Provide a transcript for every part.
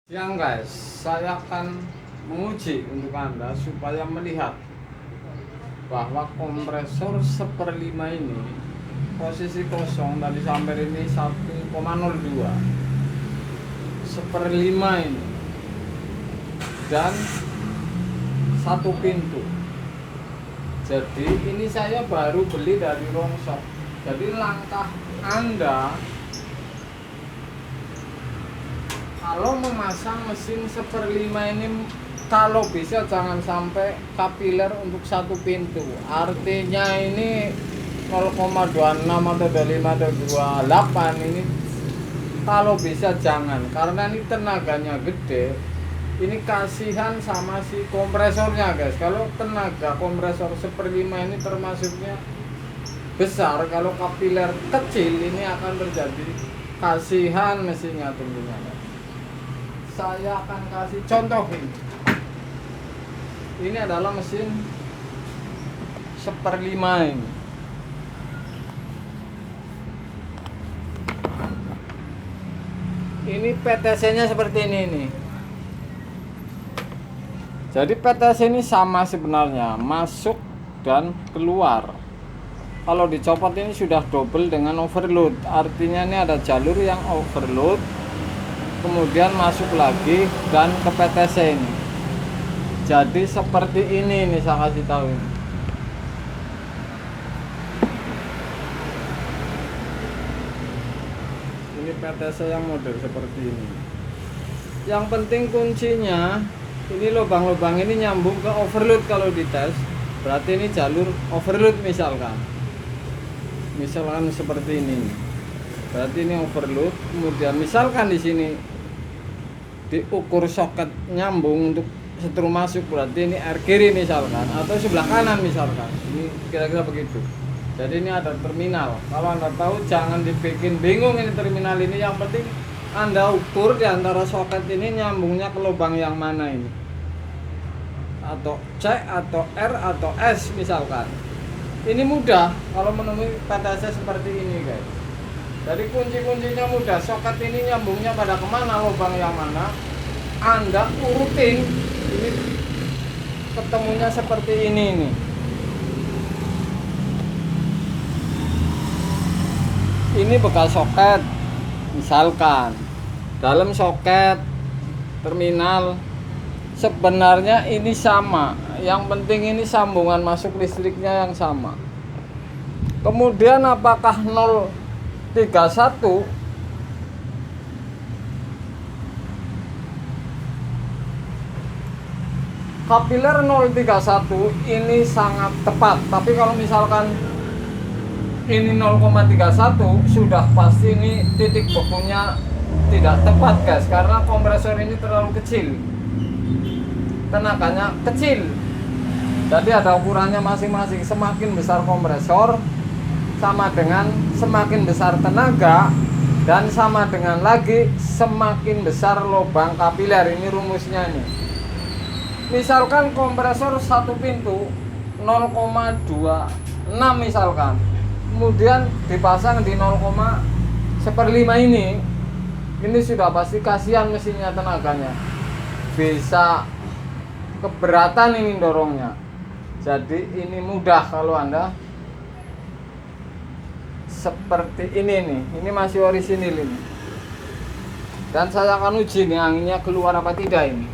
Siang guys, saya akan menguji untuk Anda supaya melihat bahwa kompresor 1/5 ini posisi kosong dari samper ini 1,02 1/5 ini dan satu pintu. Jadi ini saya baru beli dari Rongsok. Jadi langkah Anda kalau memasang mesin 1/5 ini, kalau bisa jangan sampai kapiler untuk satu pintu. Artinya ini 0,26 atau 25 atau 28 ini kalau bisa jangan, karena ini tenaganya gede. Ini kasihan sama si kompresornya guys. Kalau tenaga kompresor 1/5 ini termasuknya besar, kalau kapiler kecil ini akan terjadi kasihan mesinnya tentunya guys. Saya akan kasih contoh ini. Ini adalah mesin 1/5 ini. Ini PTC-nya seperti ini nih. Jadi PTC ini sama sebenarnya, masuk dan keluar. Kalau dicopot ini sudah double dengan overload. Artinya ini ada jalur yang overload, kemudian masuk lagi dan ke PTC ini. Jadi seperti ini nih, saya kasih tahu ini. Ini PTC yang model seperti ini. Yang penting kuncinya ini lubang-lubang ini nyambung ke overload. Kalau dites berarti ini jalur overload misalkan seperti ini. Berarti ini overload. Kemudian misalkan di sini diukur soket nyambung untuk setrum masuk, berarti ini air kiri misalkan, atau sebelah kanan misalkan. Ini kira-kira begitu. Jadi ini ada terminal. Kalau Anda tahu jangan dibikin bingung ini terminal ini. Yang penting Anda ukur di antara soket ini nyambungnya ke lubang yang mana ini, atau C atau R atau S misalkan. Ini mudah kalau menemui PTC seperti ini guys. Jadi kunci-kuncinya mudah. Soket ini nyambungnya pada kemana, lubang yang mana, Anda urutin. Ini ketemunya seperti ini nih. Ini bekas soket misalkan. Dalam soket terminal sebenarnya ini sama. Yang penting ini sambungan masuk listriknya yang sama. Kemudian apakah 031 kapiler 031 ini sangat tepat. Tapi kalau misalkan ini 0,31 sudah pasti ini titik bekunya tidak tepat guys, karena kompresor ini terlalu kecil, tenaganya kecil. Jadi ada ukurannya masing-masing. Semakin besar kompresor sama dengan semakin besar tenaga, dan sama dengan lagi semakin besar lubang kapiler. Ini rumusnya nih. Misalkan kompresor satu pintu 0,26 misalkan, kemudian dipasang di 0,1/5 ini sudah pasti kasihan mesinnya, tenaganya bisa keberatan ini dorongnya. Jadi ini mudah kalau Anda seperti ini nih. Ini masih orisinil ini. Dan saya akan uji nih anginnya keluar apa tidak ini.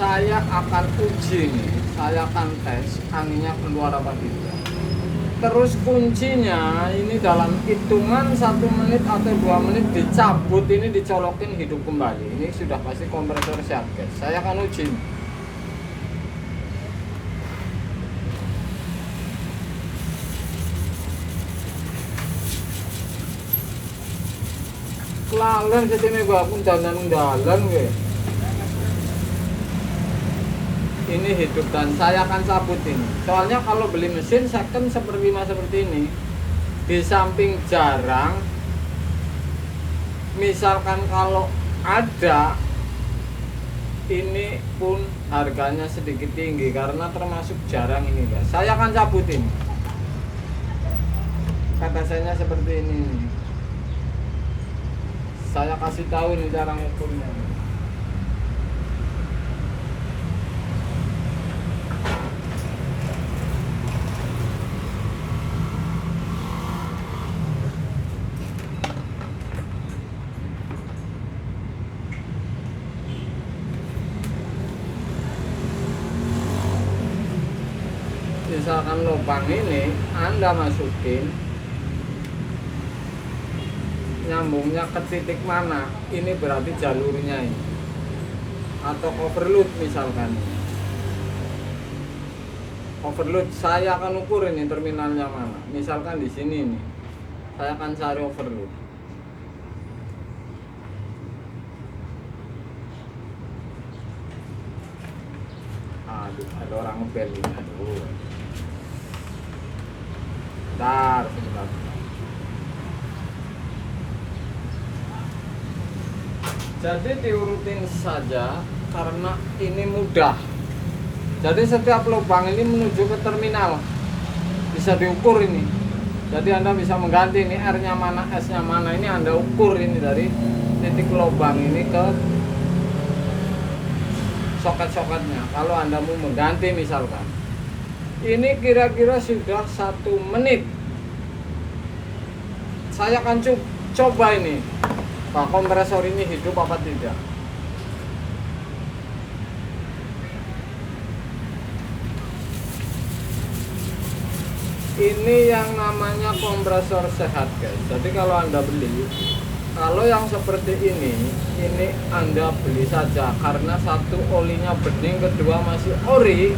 Saya akan uji nih, saya akan tes anginnya keluar apa tidak. Terus kuncinya ini dalam hitungan 1 menit atau 2 menit dicabut, ini dicolokin hidup kembali. Ini sudah pasti kompresor siap guys. Saya akan uji. Lalan setime gua pun jalan gue. Ini hidup dan saya akan cabut ini. Soalnya kalau beli mesin second 1/5 seperti ini, di samping jarang, misalkan kalau ada, ini pun harganya sedikit tinggi karena termasuk jarang ini guys. Saya akan cabutin. PTC-nya seperti ini. Saya kasih tahu nih cara ngukurnya. Misalkan lubang ini Anda masukin, nyambungnya ke titik mana, ini berarti jalurnya ini, atau overload misalkan. Overload saya akan ukur ini terminalnya mana. Misalkan di sini nih, saya akan cari overload. Aduh, ada orang ngebel ini. Aduh. Sebentar. Jadi diurutin saja karena ini mudah. Jadi setiap lubang ini menuju ke terminal bisa diukur ini. Jadi Anda bisa mengganti ini R-nya mana, S-nya mana, ini Anda ukur ini dari titik lubang ini ke soket-soketnya. Kalau Anda mau mengganti misalkan, ini kira-kira sudah 1 menit. Saya akan coba ini, Pak, kompresor ini hidup apa tidak. Ini yang namanya kompresor sehat guys. Jadi kalau Anda beli, kalau yang seperti ini Anda beli saja, karena satu olinya bening, kedua masih ori.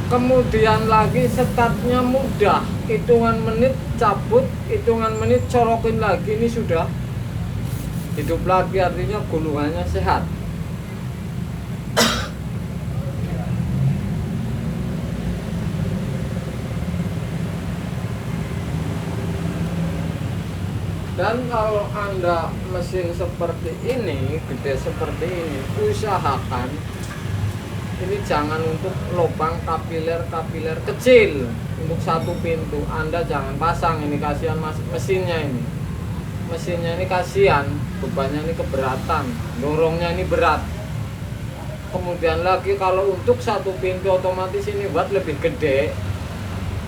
Kemudian lagi startnya mudah, hitungan menit cabut, hitungan menit colokin lagi, ini sudah hidup lagi, artinya gulungannya sehat. Dan kalau Anda mesin seperti ini, gede seperti ini, usahakan ini jangan untuk lubang kapiler kecil. Untuk 1 pintu Anda jangan pasang, ini kasihan mesinnya ini. Mesinnya ini kasihan, bebannya ini keberatan, dorongnya ini berat. Kemudian lagi kalau untuk 1 pintu otomatis ini watt lebih gede,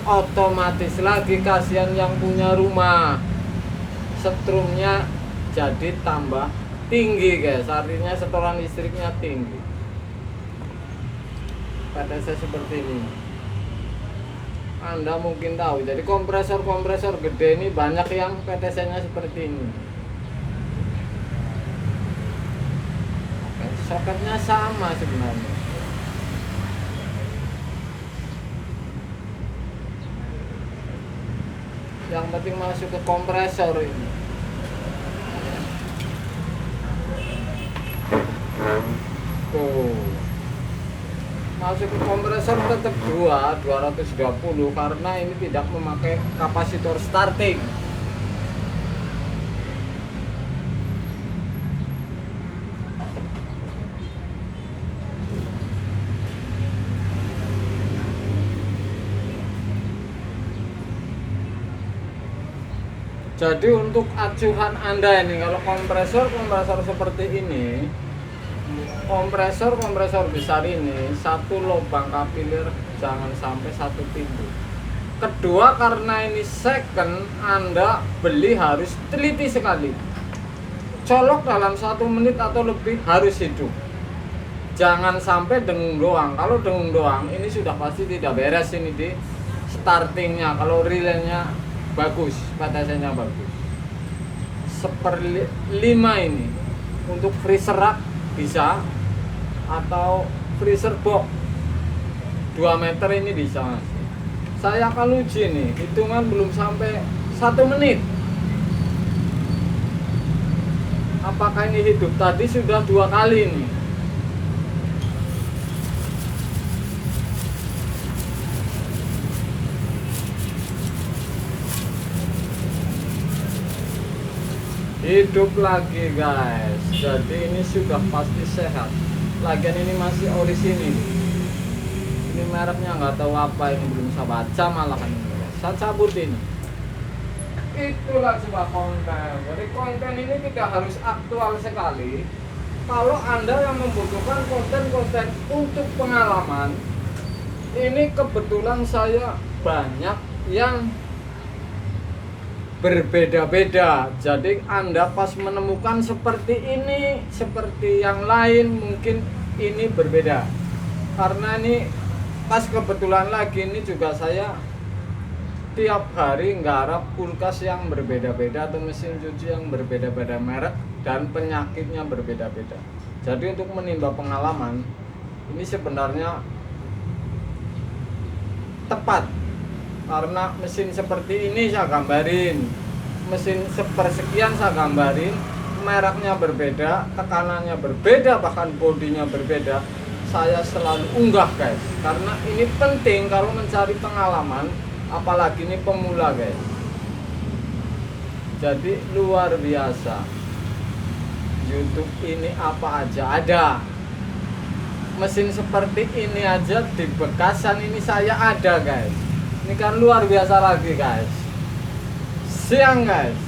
otomatis lagi kasihan yang punya rumah, setrumnya jadi tambah tinggi guys, artinya setoran listriknya tinggi. PTC seperti ini Anda mungkin tahu. Jadi kompresor gede ini banyak yang PTC nya seperti ini. Oke, soketnya sama sebenarnya. Yang penting masuk ke kompresor ini. Tuh, masuk ke kompresor tetap 220 karena ini tidak memakai kapasitor starting. Jadi untuk acuan Anda ini, kalau kompresor seperti ini, kompresor besar ini, 1 lubang kapiler jangan sampai 1 pintu. Kedua, karena ini second, Anda beli harus teliti sekali. Colok dalam 1 menit atau lebih harus hidup. Jangan sampai dengung doang. Kalau dengung doang, ini sudah pasti tidak beres ini di startingnya. Kalau relaynya bagus, PTC-nya bagus. 1/5 ini untuk freezer rack bisa, atau freezer box 2 meter ini bisa mas. Saya akan uji nih, hitungan belum sampai 1 menit. Apakah ini hidup? Tadi sudah 2 kali nih. hidup lagi guys. Jadi ini sudah pasti sehat. Lagian ini masih ori sini. Ini mereknya nggak tahu apa, ini belum saya baca malahan ini guys. Saya cabut ini. Itulah sebuah konten. Jadi konten ini tidak harus aktual sekali. Kalau Anda yang membutuhkan konten-konten untuk pengalaman, ini kebetulan saya banyak yang berbeda-beda. Jadi Anda pas menemukan seperti ini, seperti yang lain, mungkin ini berbeda. Karena ini pas kebetulan lagi ini juga saya tiap hari nggarap kulkas yang berbeda-beda atau mesin cuci yang berbeda-beda merek dan penyakitnya berbeda-beda. Jadi untuk menimba pengalaman ini sebenarnya tepat, karena mesin seperti ini saya gambarin, mesin sepersekian saya gambarin, mereknya berbeda, tekanannya berbeda, bahkan bodinya berbeda. Saya selalu unggah guys, karena ini penting kalau mencari pengalaman, apalagi ini pemula guys. Jadi luar biasa, YouTube ini apa aja ada. Mesin seperti ini aja di Bekasan ini saya ada guys. Ini kan luar biasa lagi guys. Siang guys.